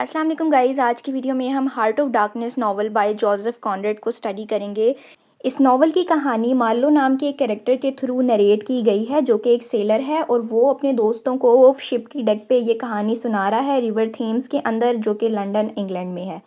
अस्सलाम वालेकुम गाइस। आज की वीडियो में हम heart of darkness novel bye Joseph Conrad को स्टडी करेंगे। इस नॉवल की कहानी मार्लो नाम के एक कैरेक्टर के थ्रू नरेट की गई है, जो कि एक सेलर है और वो अपने दोस्तों को वो शिप की डेक पे ये कहानी सुना रहा है रिवर थेम्स के अंदर, जो कि लंदन इंग्लैंड में है।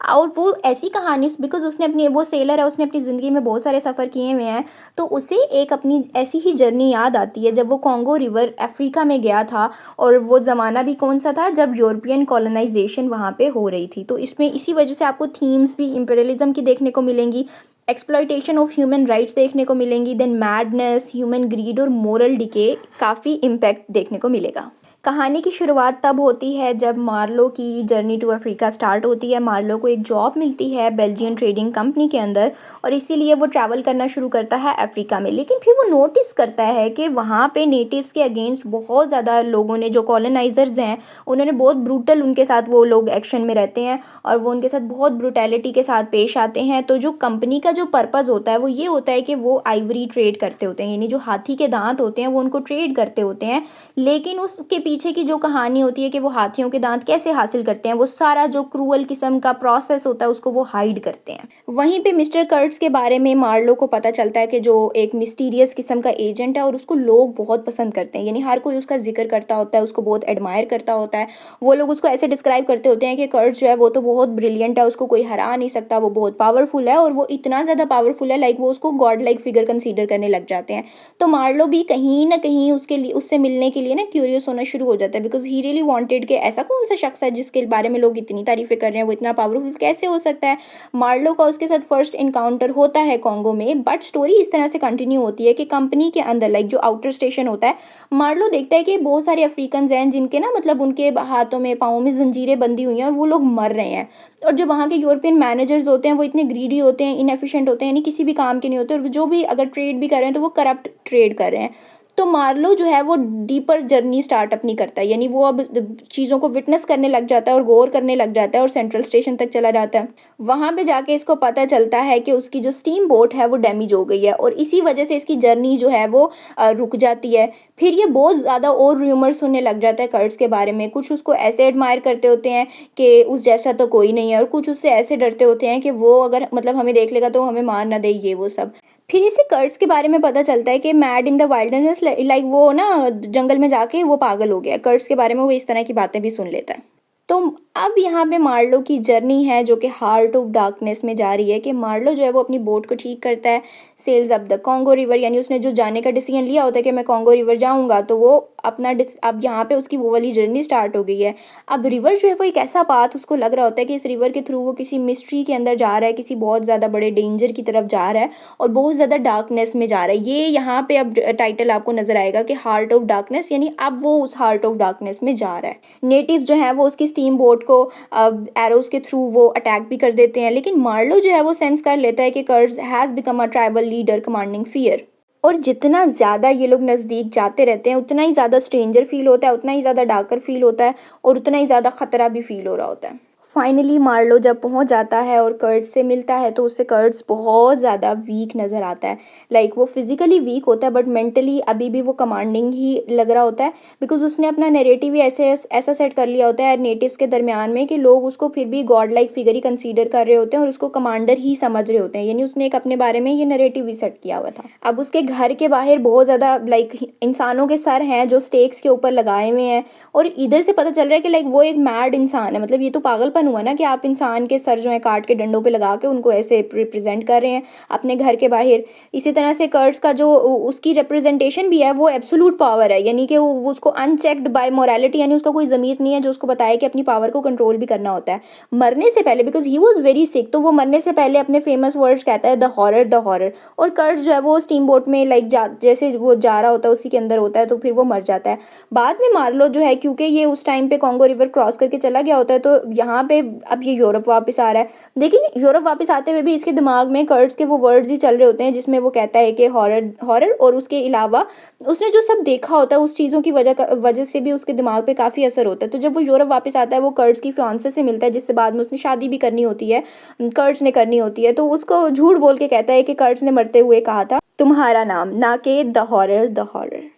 और वो ऐसी कहानी बिकॉज़ उसने अपनी वो सेलर है, उसने अपनी ज़िंदगी में बहुत सारे सफ़र किए हुए हैं। तो उसे एक अपनी ऐसी ही जर्नी याद आती है जब वो कॉन्गो रिवर अफ्रीका में गया था। और वो ज़माना भी कौन-सा था जब यूरोपियन कॉलोनाइज़ेशन वहाँ पे हो रही थी। तो इसमें इसी वजह से आपको थीम्स भी इम्पीरियलिज़्म की देखने को मिलेंगी, एक्सप्लॉइटेशन ऑफ ह्यूमन राइट्स देखने को मिलेंगी, देन मैडनेस, ह्यूमन ग्रीड और मोरल डिके काफ़ी इम्पैक्ट देखने को मिलेगा। कहानी की शुरुआत तब होती है जब मार्लो की जर्नी टू अफ्रीका स्टार्ट होती है। मार्लो को एक जॉब मिलती है बेल्जियन ट्रेडिंग कंपनी के अंदर और इसीलिए वो ट्रैवल करना शुरू करता है अफ्रीका में। लेकिन फिर वो नोटिस करता है कि वहाँ पे नेटिव्स के अगेंस्ट बहुत ज़्यादा लोगों ने, जो कॉलोनाइजर्स हैं, उन्होंने बहुत ब्रूटल उनके साथ वो लोग एक्शन में रहते हैं और वो उनके साथ बहुत ब्रूटैलिटी के साथ पेश आते हैं। तो जो कंपनी का जो पर्पज़ होता है वो ये होता है कि वो आइवरी ट्रेड करते होते हैं, यानी जो हाथी के दांत होते हैं वो उनको ट्रेड करते होते हैं। लेकिन उसके पीछे की जो कहानी होती है कि वो हाथियों के दांत कैसे हासिल करते हैं, वो सारा जो क्रूअल किस्म का प्रोसेस होता है उसको वो हाइड करते हैं। वहीं पे मिस्टर कर्ट्स के बारे में मार्लो को पता चलता है कि जो एक मिस्टीरियस किस्म का एजेंट है और उसको लोग बहुत पसंद करते हैं, यानी हर कोई उसका जिक्र करता होता है, उसको बहुत एडमायर करता होता है। वो लोग उसको ऐसे डिस्क्राइब करते होते हैं कि कर्ट्स जो है वो तो बहुत ब्रिलियंट है, उसको कोई हरा नहीं सकता, वो बहुत पावरफुल है और वो इतना ज़्यादा पावरफुल है, लाइक वो उसको गॉड लाइक फिगर कंसीडर करने लग जाते हैं। तो मार्लो भी कहीं न कहीं उसके लिए, उससे मिलने के लिए ना क्यूरियस होना शुरू हो जाता है, बिकॉज़ ही रियली वांटेड कि ऐसा कौन-सा शख्स है जिसके बारे में लोग इतनी तारीफ़ें कर रहे हैं, वो इतना पावरफुल कैसे हो सकता है? मार्लो का उसके साथ फर्स्ट एनकाउंटर होता है कॉन्गो में, बट स्टोरी इस तरह से कंटिन्यू होती है कि कंपनी के अंदर, लाइक जो आउटर स्टेशन होता है, मार्लो देखता है कि बहुत सारे अफ्रीकन्स हैं जिनके ना, मतलब उनके हाथों में, पाँवों में ज़ंजीरें बंधी हुई हैं और वो लोग मर रहे हैं। और जो वहाँ के यूरोपियन मैनेजर्स होते हैं वो इतने ग्रीडी होते हैं, इनएफिशिएंट होते हैं, यानी किसी भी काम के नहीं होते और जो भी अगर ट्रेड भी कर रहे हैं तो वो करप्ट ट्रेड कर रहे हैं। तो मार्लो जो है वो डीपर जर्नी स्टार्ट अपनी करता है, यानी वो अब चीज़ों को विटनेस करने लग जाता है और गौर करने लग जाता है और सेंट्रल स्टेशन तक चला जाता है। वहाँ पे जाके इसको पता चलता है कि उसकी जो स्टीम बोट है वो डैमेज हो गई है और इसी वजह से इसकी जर्नी जो है वो रुक जाती है। फिर ये बहुत ज़्यादा और रूमर्स सुनने लग जाता है कर्ट्स के बारे में। कुछ उसको ऐसे एडमायर करते होते हैं कि उस जैसा तो कोई नहीं है और कुछ उससे ऐसे डरते होते हैं कि वो अगर, मतलब हमें देख लेगा तो हमें मार ना दे, ये वो सब। फिर इसे कर्ट्स के बारे में पता चलता है कि mad in the wilderness, like वो ना जंगल में जाके वो पागल हो गया है। कर्ट्स के बारे में वो इस तरह की बातें भी सुन लेता है। तो अब यहाँ पे मार्लो की जर्नी है जो कि हार्ट ऑफ डार्कनेस में जा रही है कि मार्लो जो है वो अपनी बोट को ठीक करता है, sails up the Congo river, यानी उसने जो जाने का डिसीजन लिया होता है कि मैं कॉन्गो रिवर जाऊँगा, तो वो अपना अब यहाँ पे उसकी वो वाली जर्नी स्टार्ट हो गई है। अब रिवर जो है वो एक ऐसा पाथ उसको लग रहा होता है कि इस रिवर के थ्रू वो किसी मिस्ट्री के अंदर जा रहा है, किसी बहुत ज़्यादा बड़े डेंजर की तरफ जा रहा है और बहुत ज़्यादा डार्कनेस में जा रहा है। ये यहाँ पे अब टाइटल आपको नज़र आएगा कि हार्ट ऑफ डार्कनेस, यानी अब वो उस हार्ट ऑफ डार्कनेस में जा रहा है। नेटिव जो है वो उसकी स्टीम बोट को एरोज़ के थ्रू वो अटैक भी कर देते हैं, लेकिन मार्लो जो है वो सेंस कर लेता है कि Kurtz has become a tribal leader commanding fear. और जितना ज़्यादा ये लोग नज़दीक जाते रहते हैं, उतना ही ज़्यादा स्ट्रेंजर फ़ील होता है, उतना ही ज़्यादा डार्कर फ़ील होता है और उतना ही ज़्यादा ख़तरा भी फ़ील हो रहा होता है। फाइनली मार्लो जब पहुंच जाता है और कर्ट्स से मिलता है तो उससे कर्ट्स बहुत ज़्यादा वीक नज़र आता है। लाइक वो फिज़िकली वीक होता है बट मेंटली अभी भी वो कमांडिंग ही लग रहा होता है, बिकॉज़ उसने अपना नैरेटिव ही ऐसा सेट कर लिया होता है नेटिव्स के दरमियान में कि लोग उसको फिर भी गॉड लाइक फिगर ही कंसीडर कर रहे होते हैं और उसको कमांडर ही समझ रहे होते हैं, यानी उसने एक अपने बारे में ये नैरेटिव भी सेट किया हुआ था। अब उसके घर के बाहर बहुत ज़्यादा लाइक इंसानों के सर हैं जो स्टेक्स के ऊपर लगाए हुए हैं और इधर से पता चल रहा है कि लाइक वो एक मैड इंसान है। मतलब ये तो पागलपन हुआ ना कि आप इंसान के सर जो है काट के डंडों पे लगा के उनको ऐसे रिप्रेजेंट कर रहे हैं अपने घर के बाहर। इसी तरह से कर्ट्स का जो उसकी रिप्रेजेंटेशन भी है वो एब्सोल्यूट पावर है, यानी कि वो उसको अनचेक्ड बाय मोरालिटी, यानी उसका कोई ज़मीर नहीं है जो उसको बताए कि अपनी पावर को कंट्रोल भी करना होता है। मरने से पहले, because he was very sick, तो वो मरने से पहले अपने फेमस वर्ड्स कहता है, द हॉरर द हॉरर। और कर्ट्स जो है वो स्टीम बोट में लाइक जैसे वो जा रहा होता है उसी के अंदर होता है तो फिर वो मर जाता है। बाद में मार्लो जो है, क्योंकि ये उस टाइम पे कॉन्गो रिवर क्रॉस करके चला गया होता है, तो यहाँ पे अब ये यूरोप वापस आ रहा है। लेकिन यूरोप वापस आते हुए भी इसके दिमाग में कर्ट्स के वो वर्ड्स ही चल रहे होते हैं जिसमें वो कहता है कि हॉरर हॉरर, और उसके अलावा उसने जो सब देखा होता है उस चीज़ों की वजह से भी उसके दिमाग पे काफ़ी असर होता है। तो जब वो यूरोप वापस आता है वो कर्ट्स की फियांसे से मिलता है जिससे बाद में उसने शादी भी करनी होती है, कर्ट्स ने करनी होती है। तो उसको झूठ बोल के कहता है कि कर्ट्स ने मरते हुए कहा था तुम्हारा नाम, ना कि द हॉरर द हॉरर।